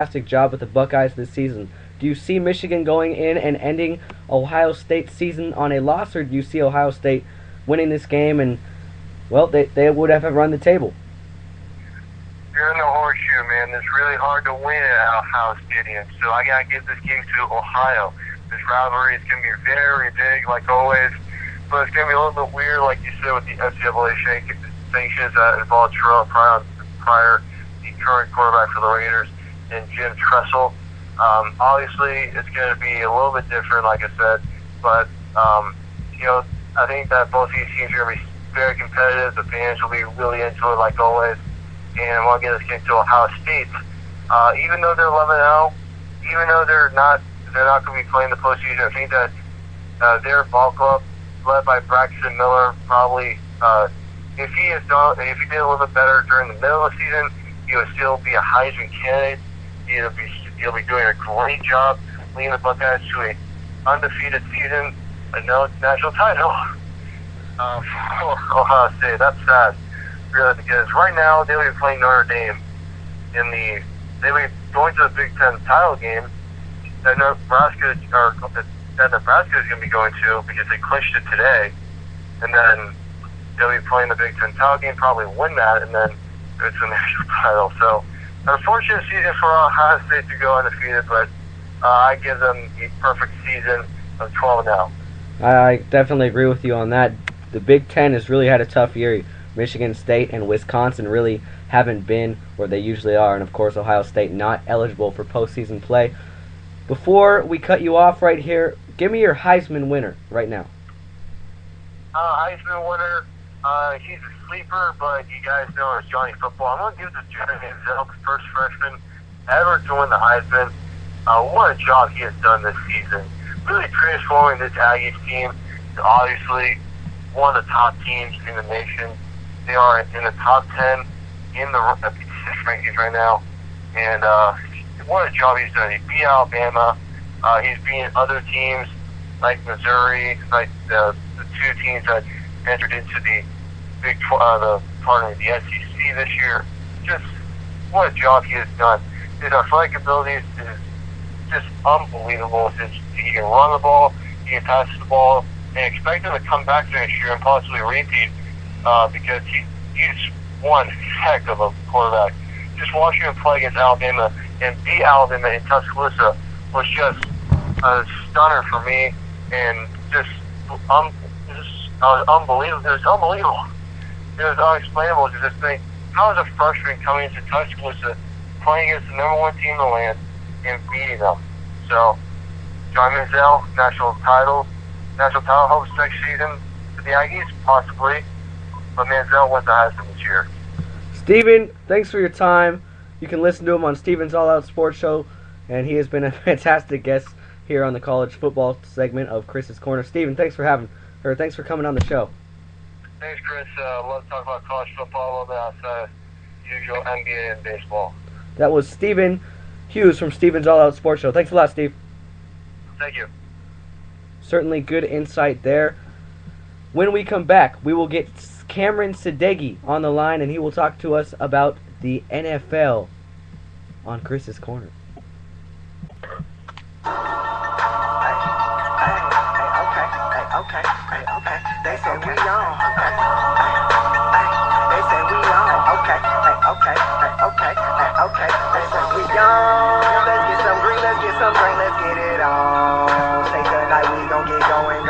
fantastic job with the Buckeyes this season. Do you see Michigan going in and ending Ohio State's season on a loss, or do you see Ohio State winning this game and, well, they would have run the table? You're in the horseshoe, man. It's really hard to win at Ohio Stadium, so I gotta give this game to Ohio. This rivalry is gonna be very big, like always, but it's gonna be a little bit weird, like you said, with the NCAA sanctions that involved Terrell Pryor, the current quarterback for the Raiders, and Jim Tressel. Obviously, it's gonna be a little bit different, like I said, but I think that both these teams are gonna be very competitive. The fans will be really into it, like always. And I want to get this game to Ohio State. Even though they're 11-0, even though they're not going to be playing the postseason, I think that their ball club, led by Braxton Miller, probably if he did a little bit better during the middle of the season, he would still be a Heisman candidate. He'll be doing a great job leading the Buckeyes to an undefeated season, a no national title. Ohio State, that's sad. Really, because right now they will be playing Notre Dame they will be going to the Big Ten title game that Nebraska is going to be going to because they clinched it today, and then they'll be playing the Big Ten title game, probably win that, and then go to the national title. So, unfortunate season for Ohio State to go undefeated, but I give them the perfect season of 12-0. I definitely agree with you on that. The Big Ten has really had a tough year. Michigan State and Wisconsin really haven't been where they usually are, and of course Ohio State not eligible for postseason play. Before we cut you off right here, give me your Heisman winner right now. Heisman winner, he's a sleeper, but you guys know it's Johnny Football. I'm going to give it to Jeremy Manziel, the first freshman ever to win the Heisman. What a job he has done this season. Really transforming this Aggies team to obviously one of the top teams in the nation. They are in the top 10 in the rankings right now. And what a job he's done. He beat Alabama. He's beaten other teams like Missouri, like the two teams that entered into the the SEC this year. Just what a job he has done. His athletic ability is just unbelievable. He can run the ball, he can pass the ball, and expect him to come back next year and possibly repeat. Because he's one heck of a quarterback. Just watching him play against Alabama and beat Alabama in Tuscaloosa was just a stunner for me, and just unbelievable. It was unbelievable. It was unexplainable to just think, how is a freshman coming into Tuscaloosa, playing against the number one team in the land, and beating them? So, John Manziel, national title hopes next season for the Aggies, possibly. But Manziel went the Heisman this year. Steven, thanks for your time. You can listen to him on Steven's All Out Sports Show, and he has been a fantastic guest here on the college football segment of Chris's Corner. Steven, thanks for coming on the show. Thanks, Chris. Love to talk about college football, a little bit outside usual NBA and baseball. That was Steven Hughes from Steven's All Out Sports Show. Thanks a lot, Steve. Thank you. Certainly good insight there. When we come back, we will get Cameron Sadeghi on the line, and he will talk to us about the NFL on Chris's Corner. Okay. They said we on. They said we on. Okay. They said we on. Let's get some green, let's get some drink, let's get it on. Say tonight we gon' get going.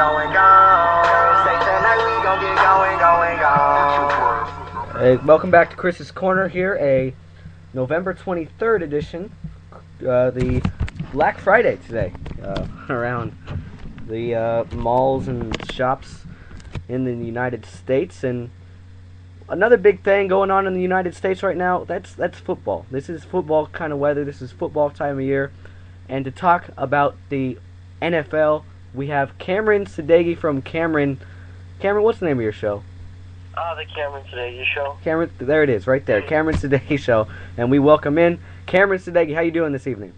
Say tonight we gon' get going. Hey, welcome back to Chris's Corner here, a November 23rd edition, the Black Friday today, around the malls and shops in the United States. And another big thing going on in the United States right now, that's football. This is football kind of weather. This is football time of year. And to talk about the NFL, we have Cameron Sadeghi from Cameron, what's the name of your show? The Cameron Sadeghi Show. Cameron, there it is, right there. Cameron Sadeghi Show. And we welcome in Cameron Sadeghi. How you doing this evening?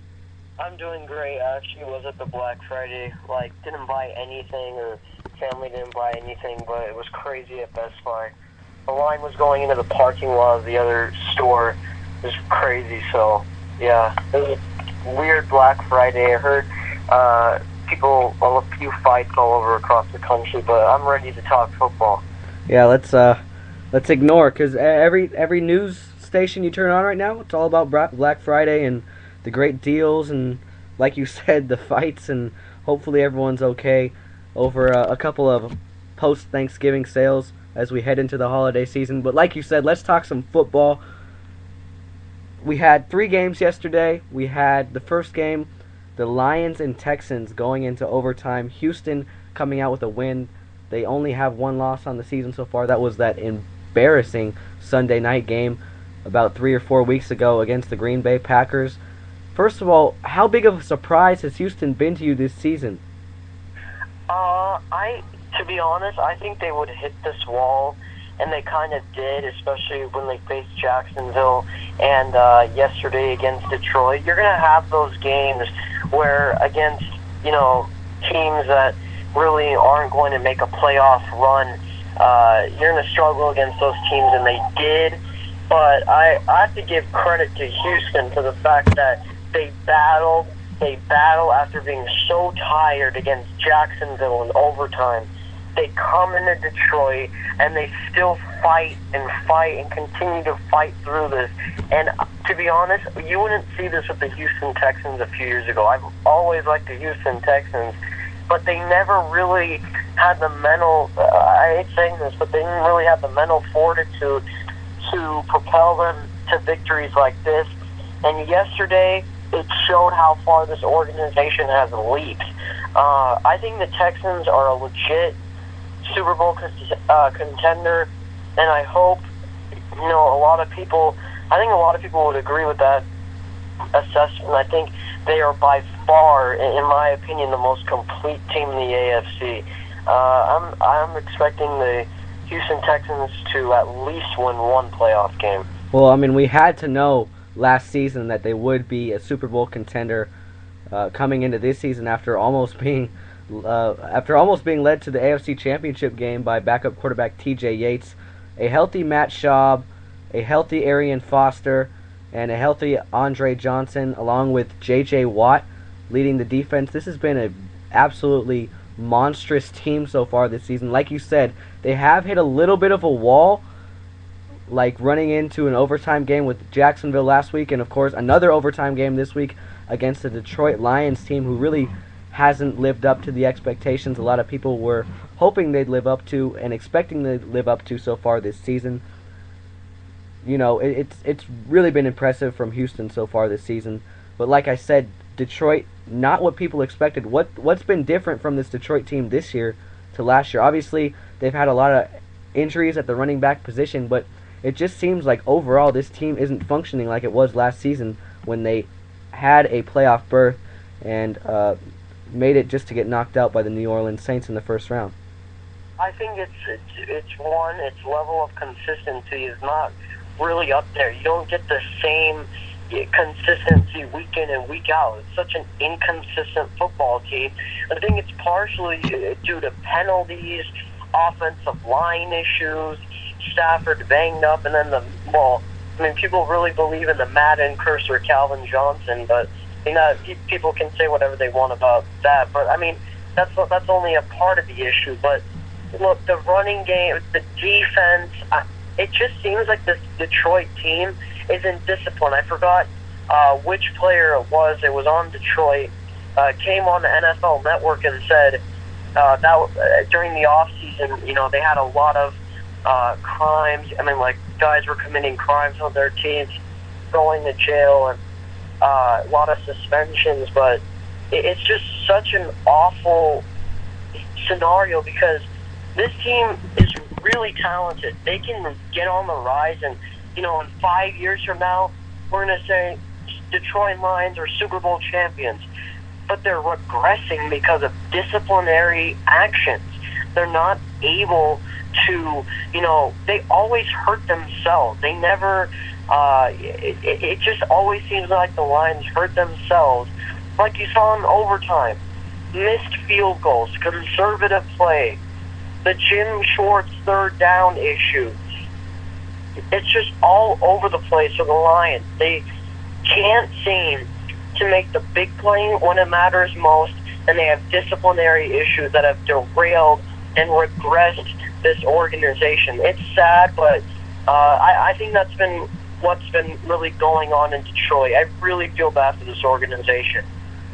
I'm doing great. I actually was at the Black Friday. Didn't buy anything, or family didn't buy anything, but it was crazy at Best Buy. The line was going into the parking lot of the other store. It was crazy, so Yeah, it was a weird Black Friday. I heard a few fights all over across the country, but I'm ready to talk football. Yeah, let's ignore, because every news station you turn on right now, it's all about Black Friday and the great deals and, like you said, the fights, and hopefully everyone's okay over a couple of post Thanksgiving sales as we head into the holiday season. But like you said, let's talk some football. We had 3 games yesterday. We had the first game, the Lions and Texans going into overtime. Houston coming out with a win. They only have 1 loss on the season so far. That was that embarrassing Sunday night game about 3 or 4 weeks ago against the Green Bay Packers. First of all, how big of a surprise has Houston been to you this season? To be honest, I think they would hit this wall, and they kind of did, especially when they faced Jacksonville and yesterday against Detroit. You're going to have those games where against, teams that really aren't going to make a playoff run, you're going to struggle against those teams, and they did. But I have to give credit to Houston for the fact that they battle after being so tired against Jacksonville in overtime. They come into Detroit, and they still fight and continue to fight through this. And to be honest, you wouldn't see this with the Houston Texans a few years ago. I've always liked the Houston Texans, but they never really had the mental, I hate saying this, but they didn't really have the mental fortitude to propel them to victories like this. And yesterday, it showed how far this organization has leaped. I think the Texans are a legit Super Bowl contender, and I hope, a lot of people would agree with that assessment. I think they are by far, in my opinion, the most complete team in the AFC. I'm expecting the Houston Texans to at least win 1 playoff game. Well, I mean, we had to know last season that they would be a Super Bowl contender coming into this season after almost being led to the AFC Championship game by backup quarterback T.J. Yates. A healthy Matt Schaub, a healthy Arian Foster, and a healthy Andre Johnson, along with J.J. Watt leading the defense. This has been an absolutely monstrous team so far this season. Like you said, they have hit a little bit of a wall, like running into an overtime game with Jacksonville last week, and of course another overtime game this week against the Detroit Lions team, who really hasn't lived up to the expectations a lot of people were hoping they'd live up to and expecting to live up to so far this season. It's really been impressive from Houston so far this season. But like I said, Detroit, not what people expected. What's been different from this Detroit team this year to last year? Obviously, they've had a lot of injuries at the running back position, but it just seems like overall this team isn't functioning like it was last season when they had a playoff berth and made it just to get knocked out by the New Orleans Saints in the first round. I think its level of consistency is not really up there. You don't get the same consistency week in and week out. It's such an inconsistent football team. I think it's partially due to penalties, offensive line issues, Stafford banged up, and then people really believe in the Madden curse or Calvin Johnson, but people can say whatever they want about that. But I mean, that's only a part of the issue. But look, the running game, the defense, it just seems like this Detroit team isn't disciplined. I forgot which player it was. It was on Detroit. Came on the NFL Network and said that during the off season, they had a lot of crimes. I mean, like, guys were committing crimes on their teams, going to jail, and a lot of suspensions. But it's just such an awful scenario because this team is really talented. They can get on the rise, and in 5 years from now, we're going to say Detroit Lions are Super Bowl champions. But they're regressing because of disciplinary actions. They're not able to, they always hurt themselves. They never, it just always seems like the Lions hurt themselves. Like you saw in overtime, missed field goals, conservative play, the Jim Schwartz third down issue. It's just all over the place for the Lions. They can't seem to make the big play when it matters most, and they have disciplinary issues that have derailed and regressed this organization. It's sad, but I think that's been what's been really going on in Detroit. I really feel bad for this organization.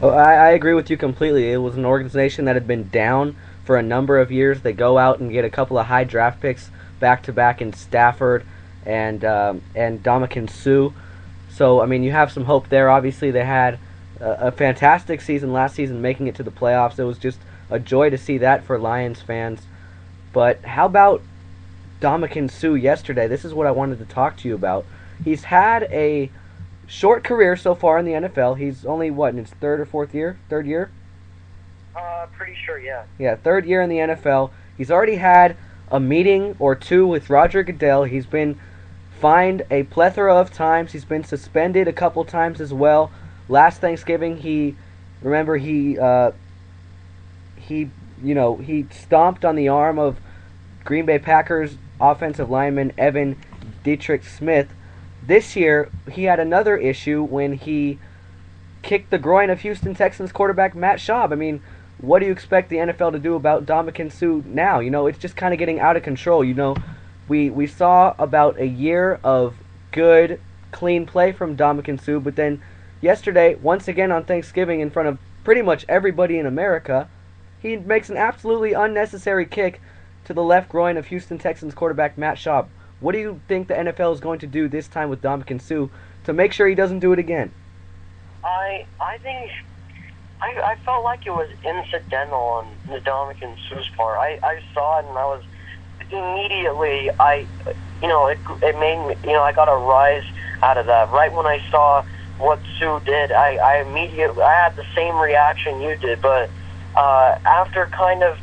Oh, I agree with you completely. It was an organization that had been down for a number of years. They go out and get a couple of high draft picks back-to-back in Stafford and Ndamukong Suh. So, I mean, you have some hope there. Obviously, they had a fantastic season last season, making it to the playoffs. It was just a joy to see that for Lions fans. But how about Ndamukong Suh yesterday? This is what I wanted to talk to you about. He's had a short career so far in the NFL. He's only, in his third year? Pretty sure, yeah. Yeah, third year in the NFL. He's already had a meeting or two with Roger Goodell. He's been fined a plethora of times. He's been suspended a couple times as well. Last Thanksgiving, he stomped on the arm of Green Bay Packers offensive lineman Evan Dietrich Smith. This year, he had another issue when he kicked the groin of Houston Texans quarterback Matt Schaub. I mean, what do you expect the NFL to do about Ndamukong Suh now? It's just kind of getting out of control. We saw about a year of good, clean play from Ndamukong Suh, but then yesterday, once again on Thanksgiving, in front of pretty much everybody in America, he makes an absolutely unnecessary kick to the left groin of Houston Texans quarterback Matt Schaub. What do you think the NFL is going to do this time with Ndamukong Suh to make sure he doesn't do it again? I think I felt like it was incidental on the Ndamukong Suh's part. I saw it and I was immediately it made me I got a rise out of that. Right when I saw what Suh did, I immediately had the same reaction you did, but after kind of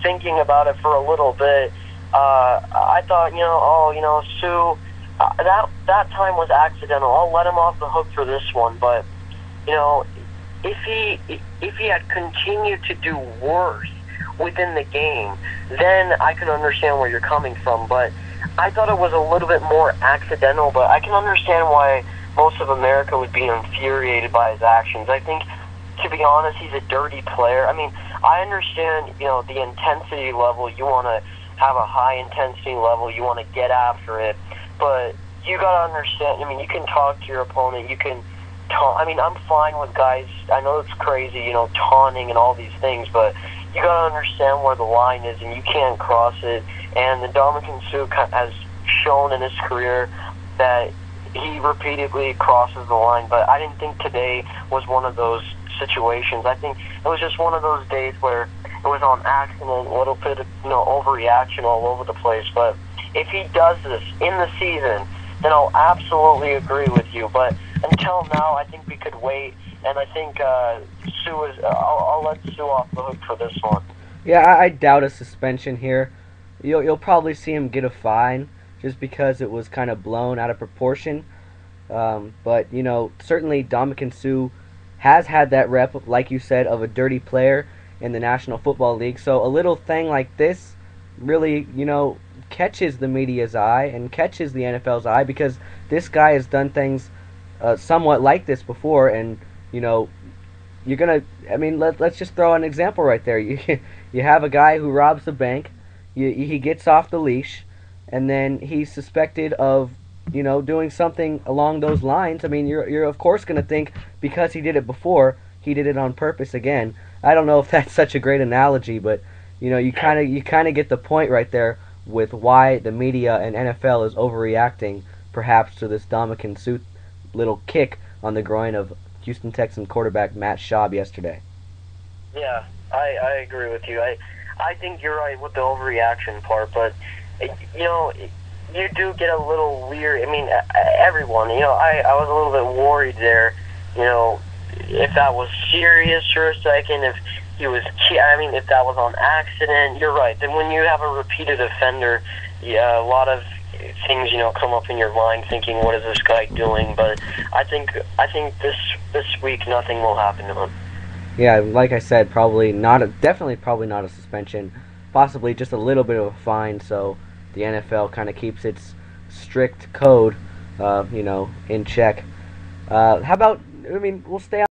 thinking about it for a little bit, I thought Suh, that time was accidental. I'll let him off the hook for this one, but if he had continued to do worse within the game, then I can understand where you're coming from. But I thought it was a little bit more accidental, but I can understand why most of America would be infuriated by his actions. I think, to be honest, he's a dirty player. I mean, I understand, the intensity level. You want to have a high intensity level. You want to get after it. But you got to understand, I mean, you can talk to your opponent. You can taunt. I mean, I'm fine with guys. I know it's crazy, taunting and all these things, but you got to understand where the line is, and you can't cross it. And the Ndamukong Suh has shown in his career that he repeatedly crosses the line, but I didn't think today was one of those situations. I think it was just one of those days where it was on accident, a little bit of overreaction all over the place. But if he does this in the season, then I'll absolutely agree with you. But until now, I think we could wait, and I think Suh is. I'll let Suh off the hook for this one. Yeah, I doubt a suspension here. You'll probably see him get a fine just because it was kind of blown out of proportion. But certainly Ndamukong Suh has had that rep, like you said, of a dirty player in the National Football League. So a little thing like this really, catches the media's eye and catches the NFL's eye, because this guy has done things somewhat like this before. And you're gonna. I mean, let's just throw an example right there. You have a guy who robs a bank. He gets off the leash, and then he's suspected of doing something along those lines. I mean, you're of course going to think, because he did it before, he did it on purpose again. I don't know if that's such a great analogy, but you kind of get the point right there with why the media and NFL is overreacting, perhaps, to this Ndamukong Suh little kick on the groin of Houston Texans quarterback Matt Schaub yesterday. Yeah, I agree with you. I think you're right with the overreaction part, but you do get a little weird. I mean, everyone, I was a little bit worried there, if that was serious for a second, if he was, if that was on accident. You're right. Then when you have a repeated offender, a lot of things, come up in your mind thinking, what is this guy doing? But I think this week nothing will happen to him. Yeah, like I said, definitely not a suspension, possibly just a little bit of a fine, so the NFL kind of keeps its strict code, in check. How about, I mean, we'll stay on